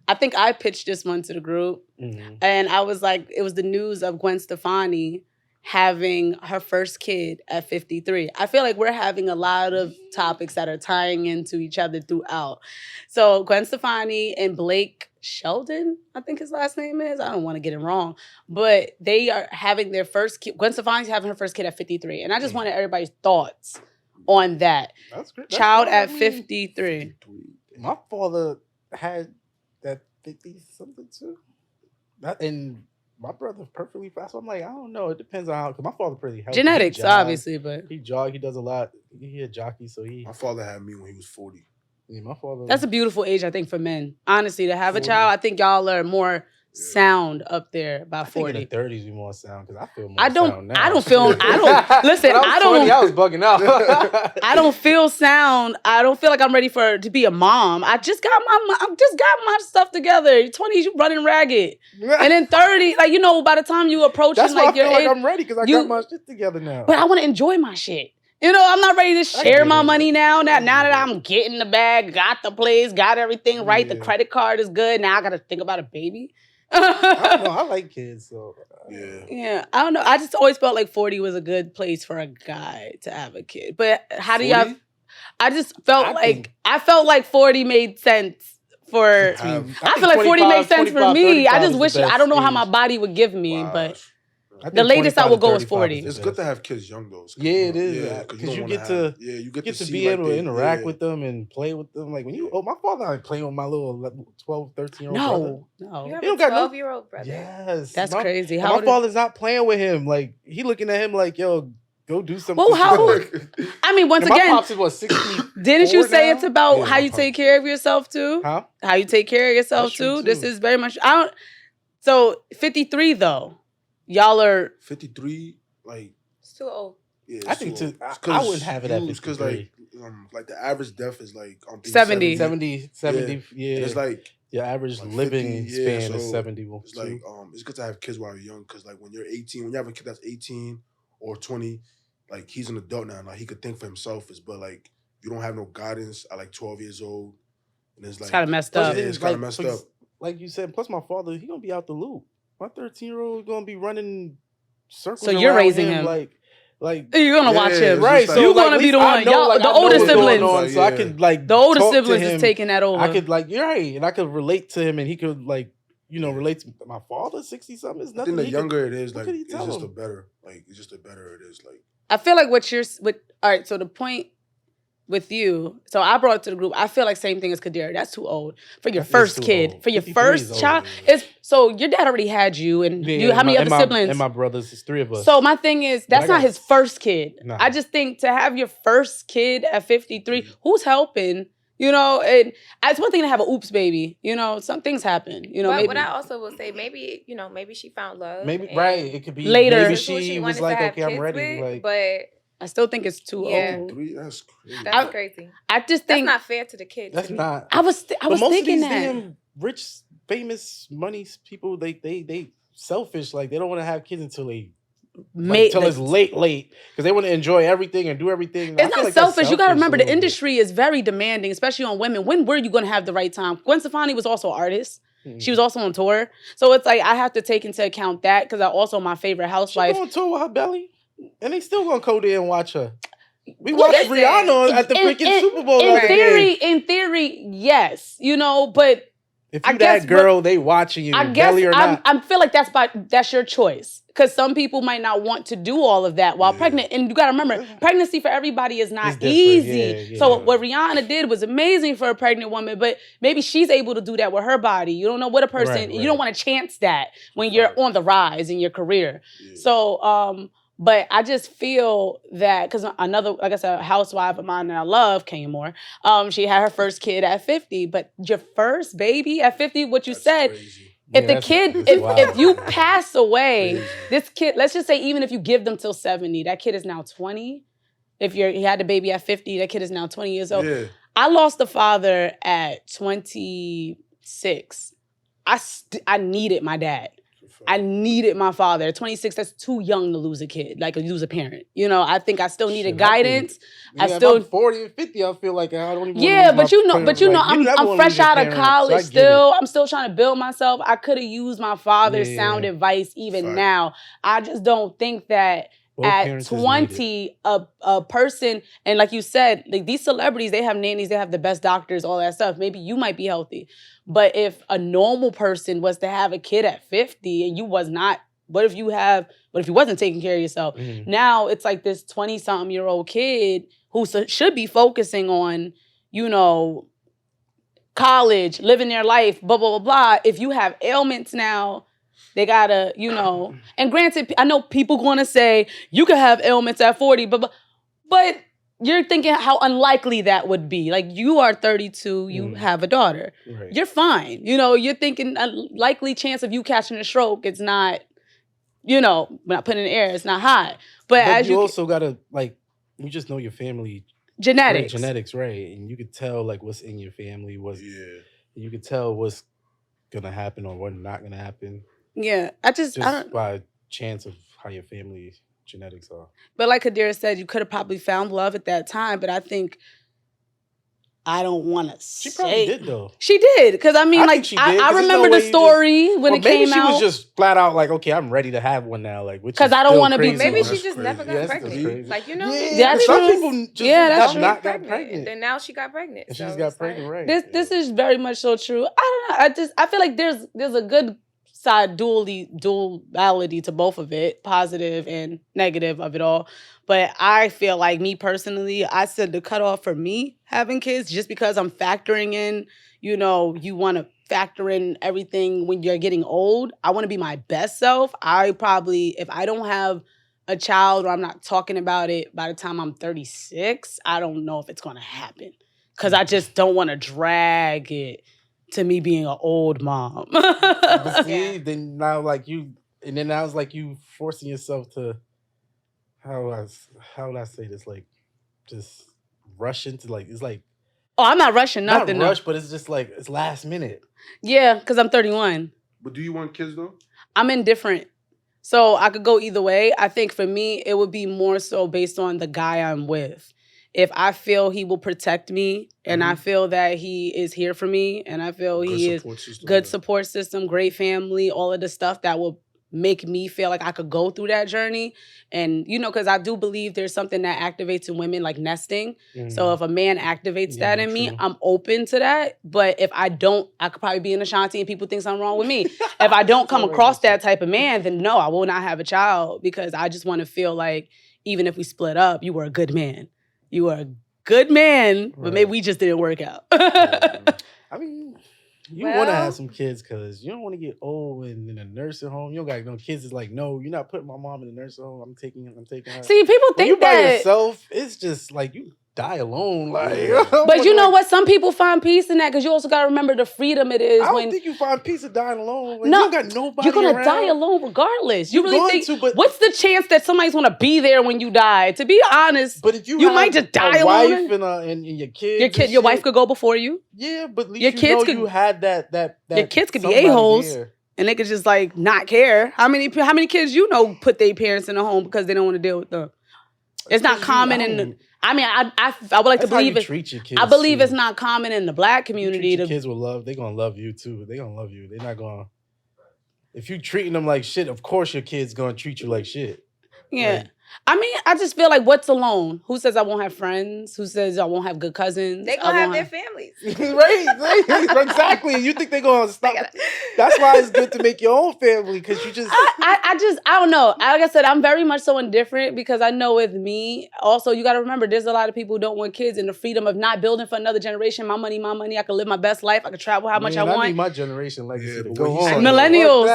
I think I pitched this one to the group, and I was like, it was the news of Gwen Stefani having her first kid at 53. I feel like we're having a lot of topics that are tying into each other throughout. So Gwen Stefani and Blake Sheldon, I think his last name is. I don't want to get it wrong. But they are having their first kid. Gwen Stefani's having her first kid at 53. And I just wanted everybody's thoughts on that. That's great. Child at 53. My father had that 50-something too. And my brother's perfectly fast. So I'm like, I don't know. It depends on how, because my father pretty healthy. Genetics, obviously, but he jog. He does a lot. He a jockey, so he. My father had me when he was 40. Yeah, my father. That's a beautiful age, I think, for men. Honestly, to have 40. A child, I think y'all are more sound up there by 40. I think in the 30s we more sound because I feel more sound now. I don't feel. Listen. I was bugging out. I don't feel sound. I don't feel like I'm ready to be a mom. I just got my stuff together. 20s, you running ragged, and then 30, like by the time you approach, that's like why I feel like I'm ready because I got my shit together now. But I want to enjoy my shit. I'm not ready to share my money now. Now that I'm getting the bag, got the place, got everything right, the credit card is good. Now I got to think about a baby. I don't know. I like kids, so yeah. I don't know. I just always felt like 40 was a good place for a guy to have a kid. But how do y'all? I just felt I felt like 40 made sense for. I feel like 40 made sense for me. I just wish I don't know how my body would give me, but. The latest I will go is 40. It's good to have kids young though. Yeah, it is. Because you get to be able to interact with them and play with them. Like when my father ain't playing with my little 12, 13-year-old brother. No. You have a 12-year-old brother. Yes. That's crazy. My father's not playing with him. Like he looking at him like, yo, go do something. Well, how old? I mean, once again, my pops is what, 60? Didn't you say it's about how you take care of yourself too? Huh? How you take care of yourself too? This is very much. So 53 though. Y'all are 53, like it's too old. Yeah, I think I wouldn't have it at 53. Because like the average death is like 70. 70, yeah. It's like your average like living span is 70. It's like it's good to have kids while you're young because like when you're 18, when you have a kid that's 18 or 20, like he's an adult now. Like he could think for himself. But like you don't have no guidance at like 12 years old, and it's like kind of messed up. Yeah, it's kind of messed up. Like you said, plus my father, he gonna be out the loop. My 13-year-old gonna be running circles. So you're raising him like you're gonna watch him, right? So you're gonna be the one. Y'all, the older siblings. So I could like the older siblings is taking that over. I could you're right, and I could relate to him, and he could relate to my father. 60-something is nothing. I think the younger it is, like it's just the better. Like it's just the better it is. Like I feel like all right. So the point. With you, so I brought it to the group. I feel like same thing as Qadirah. That's too old for your first kid, old. For your first child. So your dad already had you, and how many other siblings? And my brothers, it's 3 of us. So my thing is, that's not his first kid. Nah. I just think to have your first kid at 53, who's helping? And it's one thing to have an oops baby. Some things happen. But maybe. what I also will say, maybe she found love. Maybe right. It could be later. Maybe she was like, okay, I'm ready. But I still think it's too old. 3, that's crazy. That's crazy. I just think that's not fair to the kids. That's not. I was thinking that damn rich, famous, money people, they selfish. Like they don't want to have kids until it's late because they want to enjoy everything and do everything. It's not selfish. You got to remember the industry is very demanding, especially on women. When were you going to have the right time? Gwen Stefani was also an artist. Mm-hmm. She was also on tour, so it's like I have to take into account that because I also my favorite housewife. She on tour with her belly. And they still gonna go there and watch her. We watched Rihanna at the freaking Super Bowl. In theory, yes. But if you that girl, they watching you. I guess belly or not. I feel like that's your choice. Because some people might not want to do all of that while pregnant. And you got to remember, pregnancy for everybody is not easy. Yeah. So what Rihanna did was amazing for a pregnant woman, but maybe she's able to do that with her body. You don't know what a person, you don't want to chance that when you're on the rise in your career. Yeah. So, but I just feel that because another, like I said, a housewife of mine that I love, Kenya Moore, she had her first kid at 50. But your first baby at 50, what you said, crazy. If the kid, if you pass away, this kid, let's just say even if you give them till 70, that kid is now 20. If he had the baby at 50, that kid is now 20 years old. Yeah. I lost a father at 26. I needed my dad. I needed my father. At 26, that's too young to lose a kid, like lose a parent. You know, I think I still needed guidance. I still 40 and 50. I feel like I don't even. Yeah, but you know, I'm fresh out of college still. I'm still trying to build myself. I could have used my father's sound advice even now. I just don't think that. At 20, a person, and like you said, like these celebrities, they have nannies, they have the best doctors, all that stuff. Maybe you might be healthy. But if a normal person was to have a kid at 50 and you was not, what if you wasn't taking care of yourself? Mm-hmm. Now it's like this 20-something-year-old kid who should be focusing on, you know, college, living their life, blah, blah, blah, blah. If you have ailments now, they gotta, you know, and granted, I know people gonna say, you could have ailments at 40, but you're thinking how unlikely that would be. Like, you are 32, you have a daughter. Right. You're fine. You know, you're thinking a likely chance of you catching a stroke, it's not, you know, not putting in the air, it's not high. But as you also gotta, like, you just know your family. Genetics. Right, genetics, right. And you could tell, like, what's in your family, you could tell what's gonna happen or what's not gonna happen. Yeah, I don't by chance of how your family genetics are. But like Qadirah said, you could have probably found love at that time. But I think I don't want to say. She probably did though. She did, because I mean, I remember the story when it came out. Maybe she was just flat out like, okay, I'm ready to have one now. Like, because I don't want to be. Maybe she just never got pregnant. Like, you know, that's some true. People just not got pregnant. And now she got pregnant. And she just got pregnant, right? This is very much so true. I don't know. I feel like there's a good side duality to both of it, positive and negative of it all. But I feel like, me personally, I said the cutoff for me having kids, just because I'm factoring in, you know, you want to factor in everything when you're getting old. I want to be my best self. I probably, if I don't have a child or I'm not talking about it by the time I'm 36, I don't know if it's going to happen, because I just don't want to drag it to me being an old mom. But see, then now it's like you forcing yourself to, how would I say this, like, just rush into, like, it's like, oh, I'm not rushing nothing. Not rush, but it's just like, it's last minute. Yeah, because I'm 31. But do you want kids though? I'm indifferent. So I could go either way. I think for me, it would be more so based on the guy I'm with. If I feel he will protect me, and I feel that he is here for me, and I feel he is good support system, great family, all of the stuff that will make me feel like I could go through that journey. And, you know, because I do believe there's something that activates in women, like nesting. So if a man activates that in me, I'm open to that. But if I don't, I could probably be an Ashanti and people think something wrong with me. If I don't come across that type of man, then no, I will not have a child, because I just want to feel like, even if we split up, you were a good man. You are a good man, but maybe we just didn't work out. I mean, you want to have some kids because you don't want to get old and in a nursing home. You don't got no kids. It's like, no, you're not putting my mom in a nursing home. I'm taking her. See, people think you by yourself, it's just like you die alone. Like, but you know what? Some people find peace in that, because you also got to remember the freedom it is. I don't think you find peace of dying alone. Like, no, you don't got nobody. You're gonna around. die alone regardless. You really think? But what's the chance that somebody's gonna be there when you die? To be honest, but if you might just die alone. Wife and your kids, your wife could go before you. Yeah, but at least your kids you had that. Your kids could be a-holes. And they could just like not care. How many kids you know put their parents in a home because they don't want to deal with them? It's not common in the. I mean, I would like to believe it. I believe it's not common in the Black community. Kids with love, they're gonna love you too. They're gonna love you. They're not gonna. If you treating them like shit, of course your kid's gonna treat you like shit. Yeah. Like, I mean, I just feel like, what's alone? Who says I won't have friends? Who says I won't have good cousins? They gonna have their families. right, exactly. You think they're gonna stop? That's why it's good to make your own family, because you just... I don't know. Like I said, I'm very much so indifferent, because I know with me, also, you gotta remember, there's a lot of people who don't want kids, and the freedom of not building for another generation. My money. I can live my best life. I can travel how much I want. I need my generation legacy to go on. Millennials.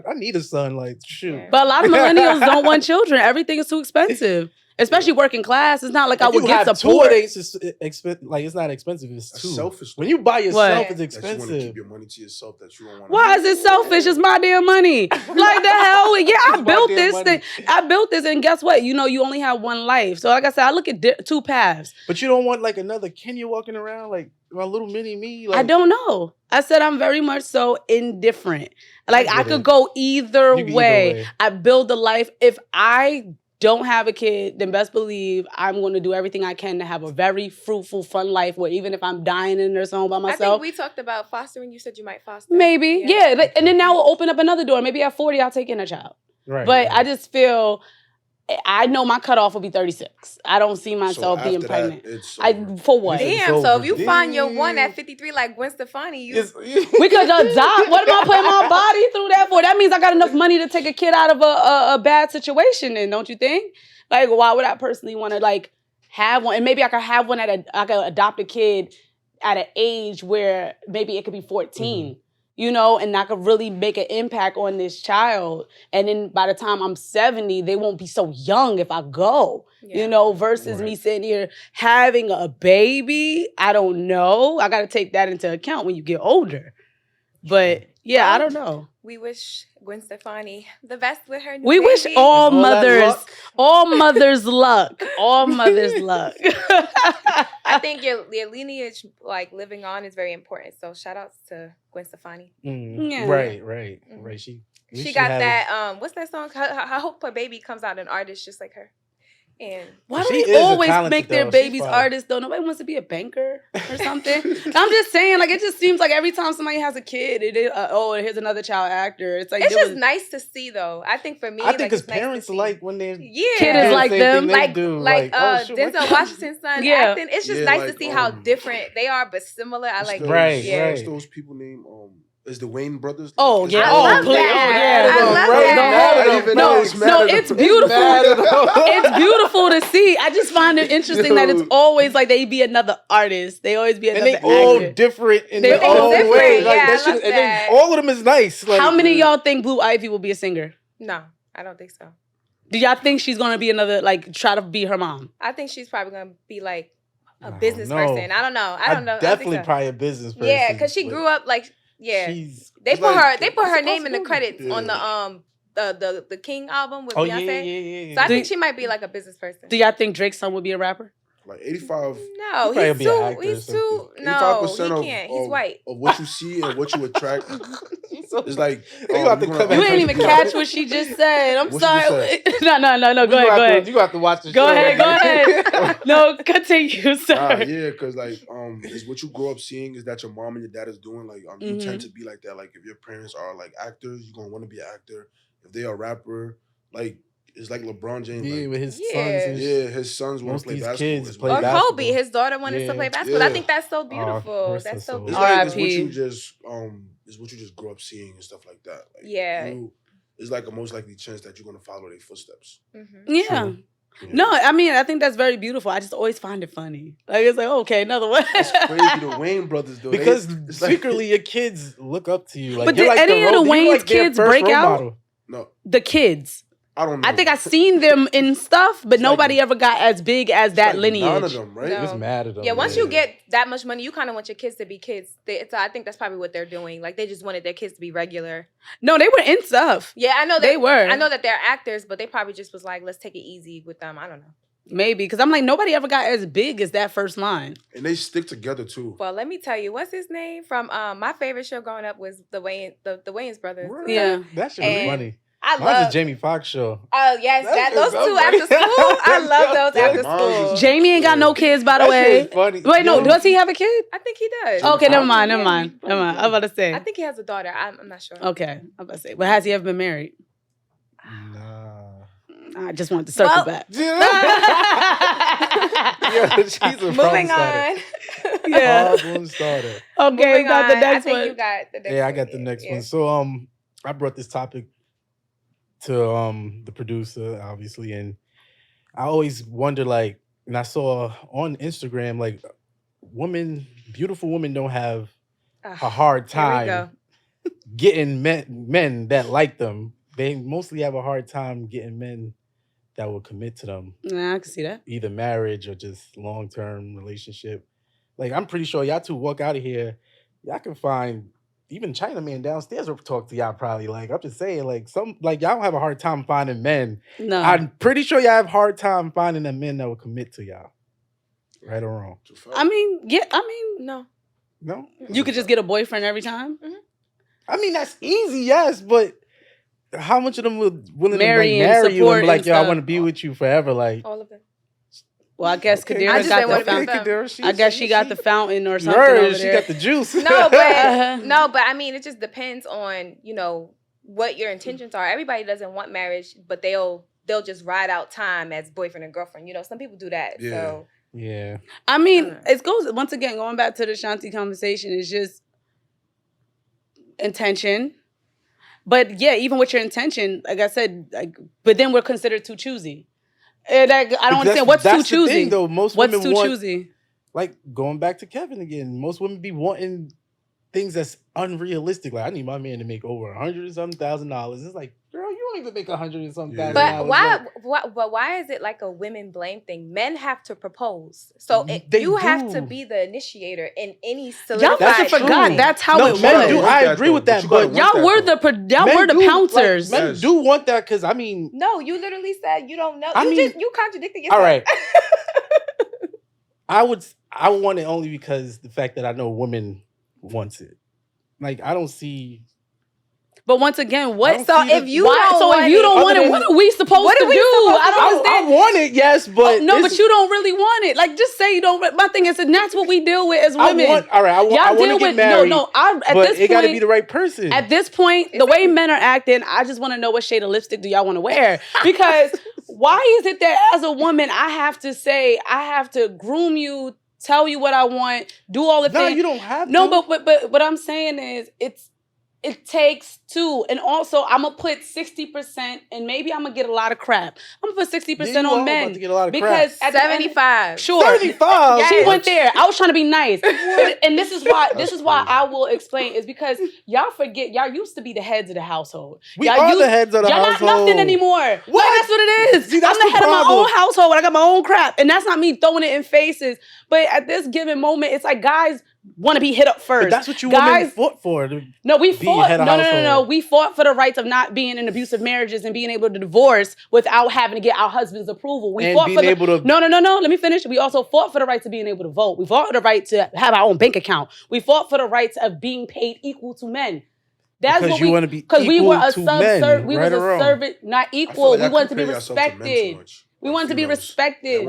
I need a son, like, shoot. But a lot of millennials don't want children. Everything is too expensive. Especially working class. It's not like I would get support. It's not expensive. It's too selfish. When you buy yourself, it's expensive. You want to keep your money to yourself. That you don't want. Why is it selfish? It's my damn money. Like the hell? Yeah, I built this thing. I built this, and guess what? You know, you only have one life. So, like I said, I look at two paths. But you don't want like another Kenya walking around like a little mini me. Like, I don't know. I said I'm very much so indifferent. Like I could go either way. I build a life. If I don't have a kid, then best believe I'm going to do everything I can to have a very fruitful, fun life where even if I'm dying in a nursing home by myself. I think we talked about fostering. You said you might foster. Maybe. Yeah. And then now we'll open up another door. Maybe at 40, I'll take in a child. Right. But I just feel... I know my cutoff will be 36. I don't see myself being pregnant. For what? Damn, so if you find your one at 53 like Gwen Stefani, we could adopt. What am I putting my body through that for? That means I got enough money to take a kid out of a bad situation then, don't you think? Like, why would I personally want to like have one? And maybe I could have one I could adopt a kid at an age where maybe it could be 14. Mm-hmm. You know, and I could really make an impact on this child. And then by the time I'm 70, they won't be so young if I go, you know, versus me sitting here having a baby. I don't know. I got to take that into account when you get older. But yeah, I don't know. We wish Gwen Stefani the best with her new We baby. wish all mothers luck. All mothers luck. I think your lineage, like living on, is very important. So shout outs to Gwen Stefani. Yeah. Right. She got that. What's that song? I hope her baby comes out an artist just like her. And why do they always make their babies artists though? Nobody wants to be a banker or something. I'm just saying, like, it just seems like every time somebody has a kid, it is, here's another child actor. It's like it's just nice to see, though. I think for me, I think because parents like when their kid is like them, like Denzel Washington's son acting. It's just nice to see how different they are, but similar. I like what's those people named Is the Wayne brothers? Oh yeah! I love that. No, it's beautiful. It's beautiful to see. I just find it interesting that it's always like they be another artist. They always be another actor. And they all different in their own way. Like that. And then all of them is nice. Like, how many of y'all think Blue Ivy will be a singer? No, I don't think so. Do y'all think she's gonna be another, like, try to be her mom? I think she's probably gonna be like a business person. I don't know. I don't know. Definitely probably a business person. Yeah, because she grew up like. Yeah, they put her name in the credits on the King album with Beyonce. Yeah. So I think she might be like a business person. Do y'all think Drake's son would be a rapper? Like 85. No, he's too. No, he can't. He's white. Of what you see and what you attract. It's like you ain't even catch what she just said. I'm sorry. No. Go ahead. You have to watch the show. Go ahead. No, continue, sir. Yeah, because like is what you grow up seeing is that your mom and your dad is doing. Like you tend to be like that. Like if your parents are like actors, you're gonna want to be an actor. If they are a rapper, like. It's like LeBron James. Yeah, like, with his sons. His sons want to play basketball. Or Kobe, his daughter wanted to play basketball. Yeah. I think that's so beautiful. That's so beautiful. It's what you just grow up seeing and stuff like that. Like, it's like a most likely chance that you're gonna follow their footsteps. Mm-hmm. Yeah. No, I mean, I think that's very beautiful. I just always find it funny. Like, it's like, okay, another one. It's crazy, the Wayne brothers, though. Because secretly your kids look up to you. Like, but did any of the Wayne's kids break out? No. The kids. I don't know. I think I've seen them in stuff, but nobody ever got as big as that lineage. None of them, right? No. Just mad at them. Yeah, once you get that much money, you kind of want your kids to be kids. So I think that's probably what they're doing. Like, they just wanted their kids to be regular. No, they were in stuff. Yeah, I know they were. I know that they're actors, but they probably just was like, let's take it easy with them. I don't know. Maybe, because I'm like, nobody ever got as big as that first line. And they stick together, too. Well, let me tell you, what's his name? From my favorite show growing up was the Wayans brothers. Really? Yeah. That shit was funny. I love the Jamie Foxx show. Oh yes, those two after school. I love those after school. Jamie ain't got no kids, by the way. Funny. Wait, no, does he have a kid? I think he does. Okay, never mind. I'm about to say. I think he has a daughter. I'm not sure. Okay, I'm about to say. But has he ever been married? Nah. I just wanted to circle back. Moving on. Yeah. Problem started. Okay, you got the next one. You got the next one. Yeah, I got the next one. So I brought this topic to the producer, obviously, and I always wonder, like, and I saw on Instagram, like, beautiful women don't have a hard time getting men that like them. They mostly have a hard time getting men that will commit to them. Yeah, I can see that. Either marriage or just long-term relationship. Like, I'm pretty sure y'all two walk out of here, y'all can find even Chinaman downstairs will talk to y'all probably. Like, I'm just saying, like, y'all don't have a hard time finding men. No. I'm pretty sure y'all have a hard time finding the men that will commit to y'all. Right or wrong? I mean, no. No? You could just get a boyfriend every time? Mm-hmm. I mean, that's easy, yes, but how much of them would willing marry to marry you and be like, yo, I stuff. want to be with you forever? Like, all of them. Well, I guess Qadirah got the fountain. I guess she got the fountain or something over there. She got the juice. No, but I mean, it just depends on, you know, what your intentions are. Everybody doesn't want marriage, but they'll just ride out time as boyfriend and girlfriend. You know, some people do that. Yeah. So yeah. I mean, it goes once again going back to the Shanti conversation. It's just intention. But yeah, even with your intention, like I said, like, but then we're considered too choosy. And I don't understand what's too choosy. Thing, though. Most what's women too want, choosy? Like going back to Kevin again, most women be wanting things that's unrealistic. Like I need my man to make over $100,000. It's like, girl, you don't even make $100,000. But why is it like a women blame thing? Men have to propose, so you have to be the initiator in any solidified. Y'all forgot that's how it was. Men do. I agree with that, but y'all were the pouncers. Like, men do want that because I mean, no, you literally said you don't know. You contradicted yourself. All right. I want it only because the fact that I know women wants it. Like I don't see. But once again, what? So if you don't want it, what are we supposed to do? I don't understand. I want it, yes, but but you don't really want it. Like, just say you don't. My thing is, and that's what we deal with as women. I want to get married. But it got to be the right person. At this point, the way men are acting, I just want to know what shade of lipstick do y'all want to wear? Because why is it that as a woman, I have to groom you, tell you what I want, do all the things? No, you don't have to. No, but what I'm saying is, it takes two. And also, I'm going to put 60%, and maybe I'm going to get a lot of crap. I'm going to put 60% on men. About to get a lot of because crap. At 75. Sure. 75? Yes. She went there. I was trying to be nice. And this is why I will explain, is because y'all forget, y'all used to be the heads of the household. We are the heads of the household. Y'all not nothing anymore. What? Like, that's what it is. See, I'm the head of my own household, and I got my own crap. And that's not me throwing it in faces. But at this given moment, it's like guys want to be hit up first. But that's what you women fought for. No, we fought. No. We fought for the rights of not being in abusive marriages and being able to divorce without having to get our husband's approval. We fought for No. Let me finish. We also fought for the rights of being able to vote. We fought for the right to have our own bank account. We fought for the rights of being paid equal to men. That's because what you want to be because we were a servant. We was a servant, not equal. We wanted to be respected. We wanted to be respected.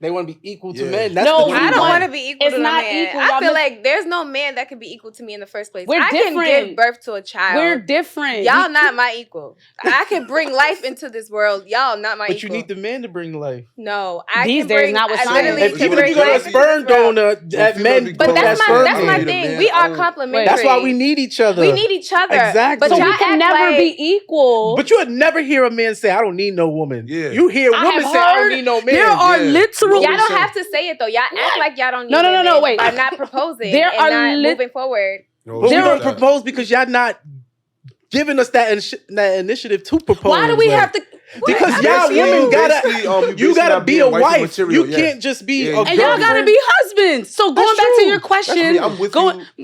They want to be equal to men. That's I don't want to be equal to a man. Equal. I feel like there's no man that can be equal to me in the first place. We're different. I can give birth to a child. We're different. Y'all not my equal. I can bring life into this world. Y'all not my equal. But you need the man to bring life. No, these days not with science. Even if you go to a sperm donor, men. But that's my thing. We are complementary. That's why we need each other. We need each other. Exactly. But we can never be equal. But you would never hear a man say, "I don't need no woman." Yeah. You hear women say, "I don't need no man." There are literal. Y'all don't have to say it though. Y'all act like y'all don't need No, wait. by not proposing and not moving forward. But we don't propose because y'all not giving us that initiative to propose. Why do we have to? Because y'all women gotta be a wife. You can't just be a girlfriend. And y'all gotta be husbands. So going back to your question,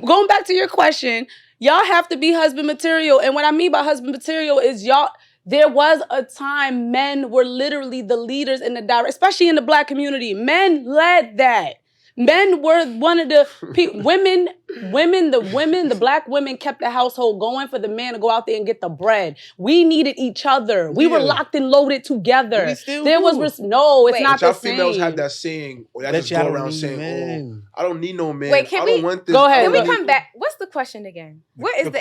going back to your question, y'all have to be husband material. And what I mean by husband material is y'all. There was a time men were literally the leaders in the direct, especially in the black community. Men led that. Men were one of the the black women kept the household going for the man to go out there and get the bread. We needed each other. We were locked and loaded together. It's not the same. Females have that saying, or that just go around saying, "Oh, I don't need no man. Wait, I don't want this." Go ahead. Can we come back? What's the question again? What is the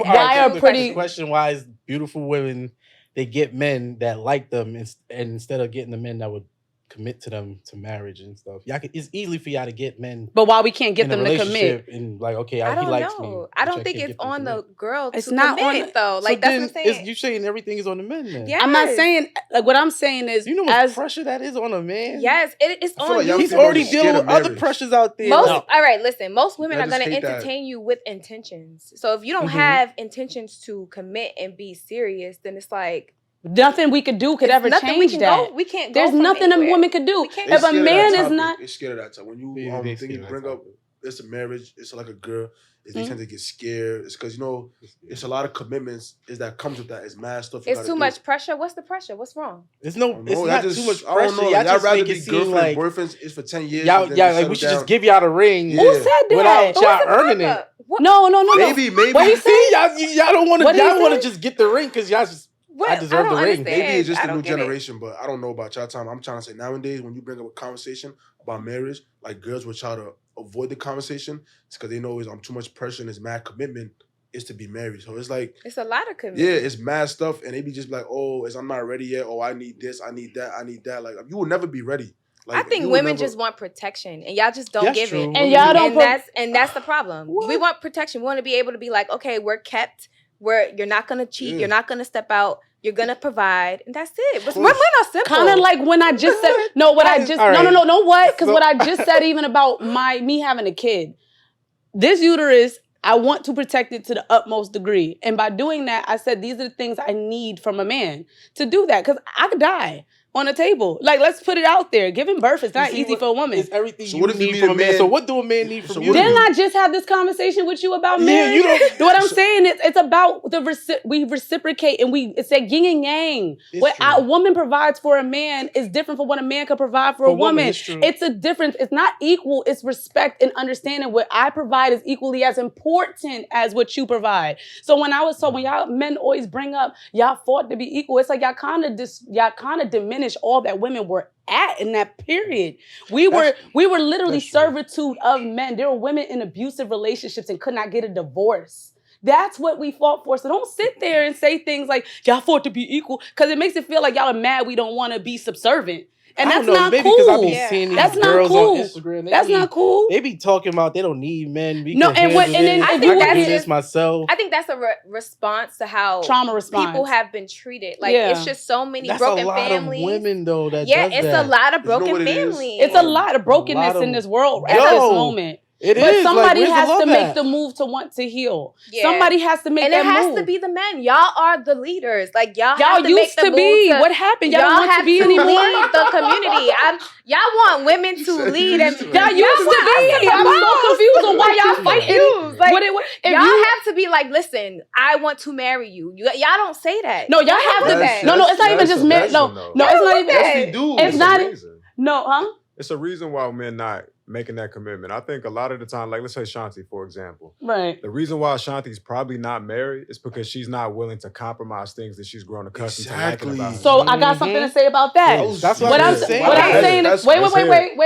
question? Why is beautiful women? They get men that like them, and instead of getting the men that would commit to them to marriage and stuff. It's easy for y'all to get men. But why we can't get them to commit? And like, okay, he likes me. I don't think it's on the girl to not commit, though. Like, that's what I'm saying. You're saying everything is on the men then? Yes. I'm not saying, like, what I'm saying is... You know what pressure that is on a man? Yes, it's on you. He's already dealing with other pressures out there. All right, listen. Most women are going to entertain you with intentions. So if you don't have intentions to commit and be serious, then it's like... Nothing we could do could ever change that. We can't. There's nothing a woman could do. If a man is not, it's scared of that time. When you bring up it's a marriage, it's like a girl. is they tend to get scared. It's because, it's a lot of commitments that comes with that. It's mad stuff. It's too much pressure. What's the pressure? What's wrong? It's not too much pressure. I don't know. Y'all rather be girlfriends, boyfriends. It's for 10 years. Y'all like we should just give y'all the ring. Who said that? Without y'all earning it. No. Maybe. What he said? Y'all don't want to. Y'all want to just get the ring because y'all just. I deserve the ring. Maybe it's just a new generation, but I don't know about y'all time. I'm trying to say nowadays when you bring up a conversation about marriage, like girls will try to avoid the conversation. It's because they know I'm too much pressure and it's mad commitment is to be married. So it's like it's a lot of commitment. Yeah, it's mad stuff, and they be just like, I'm not ready yet. Oh, I need this, I need that, I need that. Like you will never be ready. Like, I think women just want protection, and y'all just don't give it. And y'all don't. And that's the problem. What? We want protection. We want to be able to be like, okay, we're kept. You're not gonna cheat. You're not gonna step out. You're gonna provide, and that's it. But women are simple. Kind of like when I just said no. What I just no. What? Because what I just said even about me having a kid. This uterus, I want to protect it to the utmost degree, and by doing that, I said these are the things I need from a man to do that because I could die on the table. Like, let's put it out there. Giving birth is not easy for a woman. It's everything you need from a man. So what do a man need from you? Didn't I just have this conversation with you about marriage? What I'm saying is it's about we reciprocate and it's a yin and yang. What a woman provides for a man is different from what a man can provide for a woman. It's a difference. It's not equal. It's respect and understanding what I provide is equally as important as what you provide. So when y'all men always bring up y'all fought to be equal, it's like y'all kind of diminish all that women were at in that period. We were literally servitude of men. There were women in abusive relationships and could not get a divorce. That's what we fought for. So don't sit there and say things like y'all fought to be equal because it makes it feel like y'all are mad we don't want to be subservient. And that's not cool. Because I be seeing these girls on Instagram. That's not cool. They be talking about they don't need men. I think that's this myself. I think that's a response to how trauma response people have been treated. Like it's just so many broken families. Of women though that it's a lot of broken families. It's a lot of brokenness in this world at this moment. But somebody has to make the move to want to heal. Yeah. Somebody has to make that move. And it has to be the men. Y'all are the leaders. Like y'all have to used make the to be. Move What happened? Y'all don't want to be anymore. Lead the community. Y'all want women to lead. And y'all used to be. I'm so confused on why y'all fighting. Like, y'all have to be like, listen, I want to marry you. Y'all don't say that. No, y'all have to. No, it's not even just marriage. No, it's not even. Yes, we do. It's not. No, huh? It's a reason why men not making that commitment. I think a lot of the time, like let's say Shanti, for example. Right. The reason why Shanti's probably not married is because she's not willing to compromise things that she's grown accustomed to liking about her. So I got something to say about that. That's what I'm saying. What I'm saying is, wait.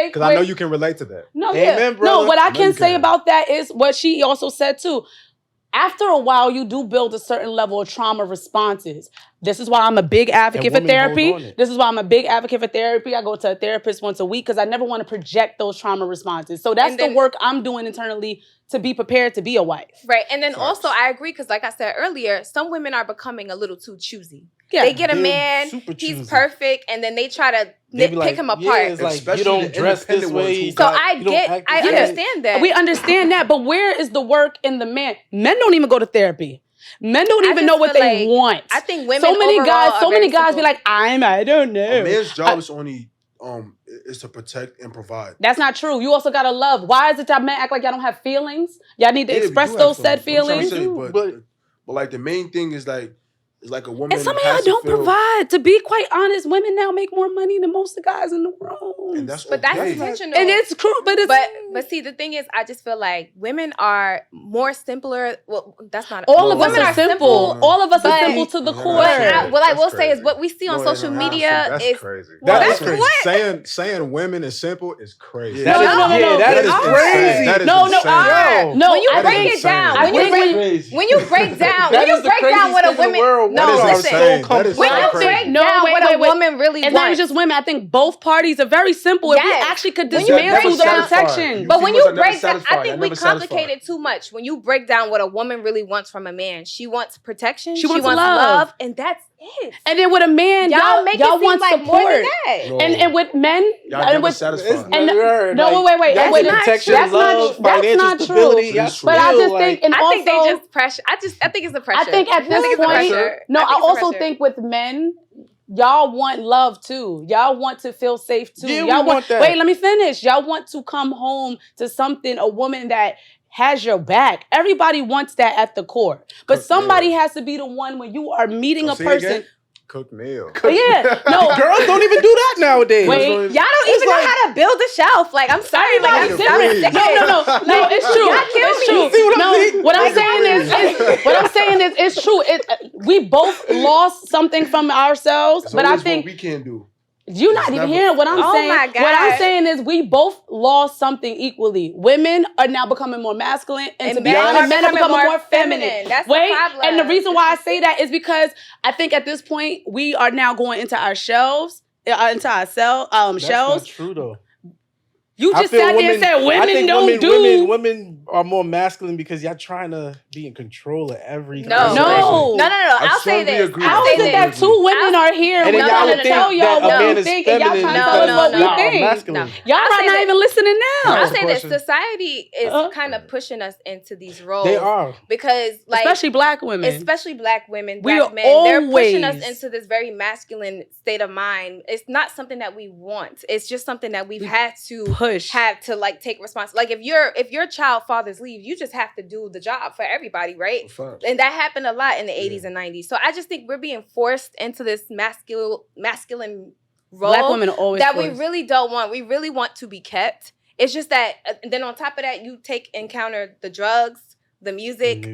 Because I know you can relate to that. No, Amen, brother. No, what I can say about that is what she also said too. After a while, you do build a certain level of trauma responses. This is why I'm a big advocate for therapy. This is why I'm a big advocate for therapy. I go to a therapist once a week because I never want to project those trauma responses. So that's the work I'm doing internally to be prepared to be a wife. Right. And then also I agree because like I said earlier, some women are becoming a little too choosy. Yeah, they get a man, he's perfect, and then they try to pick him apart. Yeah, it's like, you don't dress this way. So I understand that. We understand that, but where is the work in the man? Men don't even go to therapy. Men don't even know what they want. I think women so many guys be like, I don't know. A man's job is only is to protect and provide. That's not true. You also gotta love. Why is it y'all men act like y'all don't have feelings? Y'all need to express those said feelings. But like the main thing is like. It's like a woman. And some of y'all don't provide. To be quite honest, women now make more money than most of the guys in the world. And that's that's intentional. And it's true, but see, the thing is, I just feel like women are more simpler. Well, that's not all of us are simple. All of us are simple to the core. What I will say is what we see on social media is crazy. That's crazy. Saying women is simple is crazy. That is crazy. No. When you break it down, when you break down what a woman. No, listen. When you break down what a woman really wants. It's not just women. I think both parties are very simple. If we actually could dismantle the protection. But when you break down, I think we complicate it too much. When you break down what a woman really wants from a man, she wants protection, she wants love, and that's it. And then with a man, y'all want like support. More than that. And with men, y'all never satisfied. No, wait. Protection, love, financial stability. But I just think, and I think they just pressure. I think it's the pressure. I think at this point, no, I also think with men, y'all want love too. Y'all want to feel safe too. Yeah, y'all want that. Wait, let me finish. Y'all want to come home to something, a woman that has your back. Everybody wants that at the core. But somebody has to be the one when you are meeting a person. Cook meal. Yeah, no. Girls don't even do that nowadays. Wait, y'all don't even know how to build a shelf. Like, I'm sorry, like, I'm different. No, it's true. It's true. See what I'm saying? What I'm saying is, it's true. We both lost something from ourselves, but I think what we can't do. You're not even hearing what I'm saying. My God. What I'm saying is we both lost something equally. Women are now becoming more masculine, and to be honest, men are becoming more feminine. That's the problem. And the reason why I say that is because I think at this point we are now going into our shelves, shelves. That's not true though. You just sat there and said women don't do. Women are more masculine because y'all trying to be in control of everything. No. I'll say this. How is it that two women are here and y'all would tell y'all what we think and y'all trying to tell us what we think? Y'all are not even listening now. I'll say this. Society is kind of pushing us into these roles. They are. Because, like, especially black women, black men, they're pushing us into this very masculine state of mind. It's not something that we want. It's just something that we've had to have to, like, take responsibility. Like, if your child fathers leave, you just have to do the job for everybody, right? And that happened a lot in the 80s and 90s. So I just think we're being forced into this masculine role black women are always that forced. we really don't want. We really want to be kept. It's just that then on top of that, you encounter the drugs, the music.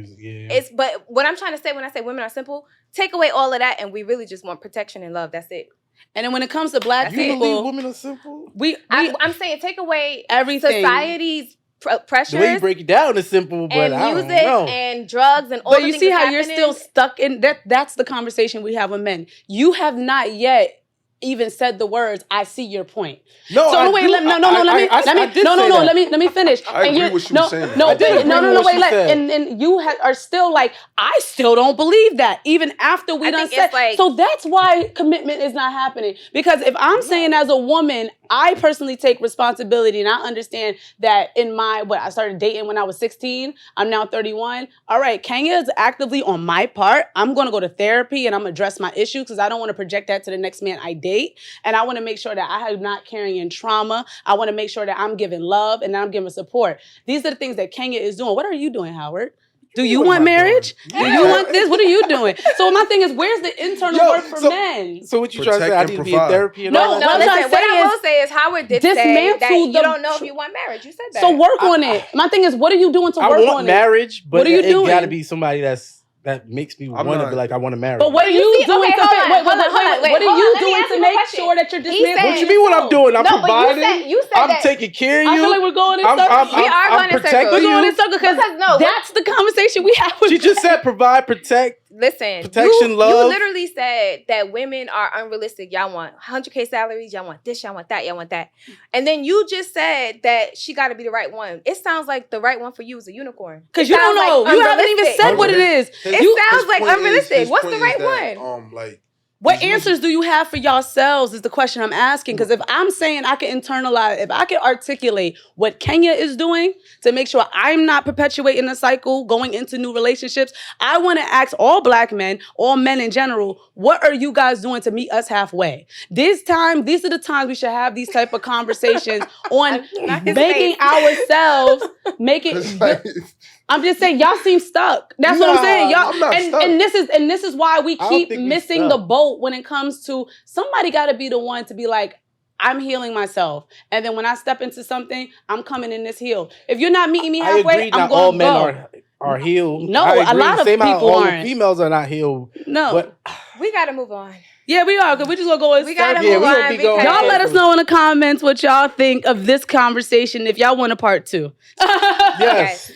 But what I'm trying to say when I say women are simple, take away all of that and we really just want protection and love. That's it. And then when it comes to black people, you believe women are simple? I'm saying take away everything. Society's pressures. The way you break it down is simple, but and music and drugs and all. But you see how you're still stuck in that. That's the conversation we have with men. You have not yet even said the words, "I see your point." No, so wait, let me finish. I agree with you saying. Wait, and you are still like, I still don't believe that, even after we done said. So that's why commitment is not happening. Because if I'm saying as a woman, I personally take responsibility, and I understand that I started dating when I was 16. I'm now 31. All right, Kenya is actively on my part. I'm going to go to therapy and I'm going to address my issues because I don't want to project that to the next man I date. And I want to make sure that I am not carrying trauma. I want to make sure that I'm giving love and I'm giving support. These are the things that Kenya is doing. What are you doing, Howard? Do you want marriage? Do you want this? What are you doing? So my thing is, where's the internal work for men? So what you trying to say? I need to be in therapy and all that? No, listen, what I will say is Howard did say that you don't know if you want marriage. You said that. So work on it. My thing is, what are you doing to work on it? I want marriage, but what are you doing? It got to be somebody that makes me want to be like, I want to marry. But what are you doing to make sure that you're dismantling? What you mean what I'm doing? I'm providing. You said I'm taking care of you. I feel like we're going in circles. We are going in circles. We're going in circles because that's the conversation we have with She just said provide, protect. Listen, protection, love. You literally said that women are unrealistic. Y'all want 100K salaries. Y'all want this. Y'all want that. Y'all want that. And then you just said that she got to be the right one. It sounds like the right one for you is a unicorn. Because you don't know. You haven't even said what it is. It sounds like unrealistic. What's the right one? What answers do you have for yourselves is the question I'm asking. Because if I'm saying I can internalize, if I can articulate what Kenya is doing to make sure I'm not perpetuating a cycle going into new relationships, I want to ask all black men, all men in general, what are you guys doing to meet us halfway? These are the times we should have these type of conversations on making ourselves, I'm just saying, y'all seem stuck. That's what I'm saying. Y'all, I'm not stuck. And this is why we keep missing the boat when it comes to somebody got to be the one to be like, I'm healing myself, and then when I step into something, I'm coming in this healed. If you're not meeting me halfway, I'm going to go. All men are healed. No, a lot of people aren't. Females are not healed. No, but we got to move on. Yeah, we are, because we just gonna go. We gotta move on. Y'all let us know in the comments what y'all think of this conversation. If y'all want a part 2. Yes.